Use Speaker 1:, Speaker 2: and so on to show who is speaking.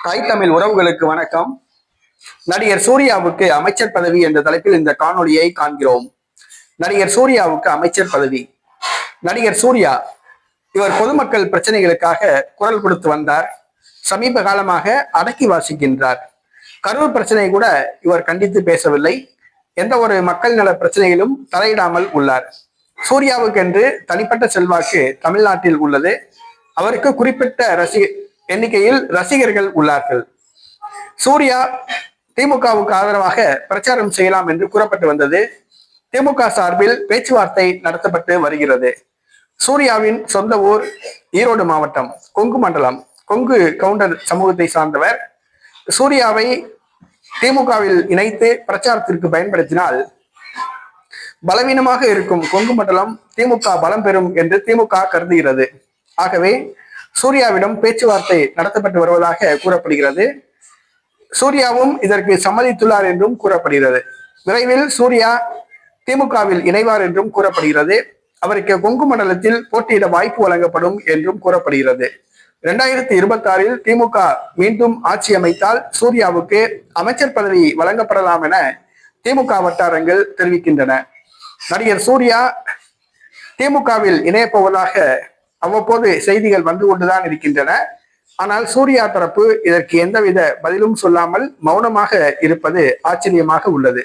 Speaker 1: தாய் தமிழ் உறவுகளுக்கு வணக்கம். நடிகர் சூர்யாவுக்கு அமைச்சர் பதவி என்ற தலைப்பில் இந்த காணொலியை காண்கிறோம். நடிகர் சூர்யாவுக்கு அமைச்சர் பதவி. நடிகர் சூர்யா இவர் பொதுமக்கள் பிரச்சனைகளுக்காக குரல் கொடுத்து வந்தார். சமீப காலமாக அடக்கி வாசிக்கின்றார். கரூர் பிரச்சனை கூட இவர் கண்டித்து பேசவில்லை. எந்த ஒரு மக்கள் நல பிரச்சனையிலும் தலையிடாமல் உள்ளார். சூர்யாவுக்கு என்று தனிப்பட்ட செல்வாக்கு தமிழ்நாட்டில் உள்ளது. அவருக்கு குறிப்பிட்ட எண்ணிக்கையில் ரசிகர்கள் உள்ளார்கள். சூர்யா திமுகவுக்கு ஆதரவாக பிரச்சாரம் செய்யலாம் என்று கூறப்பட்டு வந்தது. திமுக சார்பில் பேச்சுவார்த்தை நடத்தப்பட்டு வருகிறது. சூர்யாவின் சொந்த ஊர் ஈரோடு மாவட்டம் கொங்கு மண்டலம், கொங்கு கவுண்டர் சமூகத்தை சார்ந்தவர். சூர்யாவை திமுகவில் இணைத்து பிரச்சாரத்திற்கு பயன்படுத்தினால் பலவீனமாக இருக்கும் கொங்கு மண்டலம் திமுக பலம் பெறும் என்று திமுக கருதுகிறது. ஆகவே சூர்யாவிடம் பேச்சுவார்த்தை நடத்தப்பட்டு வருவதாக கூறப்படுகிறது. சூர்யாவும் இதற்கு சம்மதித்துள்ளார் என்றும் கூறப்படுகிறது. விரைவில் சூர்யா திமுகவில் இணைவார் என்றும் கூறப்படுகிறது. அவருக்கு கொங்கு மண்டலத்தில் போட்டியிட வாய்ப்பு வழங்கப்படும் என்றும் கூறப்படுகிறது. 2026 திமுக மீண்டும் ஆட்சி அமைத்தால் சூர்யாவுக்கு அமைச்சர் பதவி வழங்கப்படலாம் என திமுக வட்டாரங்கள் தெரிவிக்கின்றன. நடிகர் சூர்யா திமுகவில் இணையப்போவதாக அவ்வப்போது செய்திகள் வந்து கொண்டுதான் இருக்கின்றன. ஆனால் சூர்யா தரப்பு இதற்கு எந்தவித பதிலும் சொல்லாமல் மௌனமாக இருப்பது ஆச்சரியமாக உள்ளது.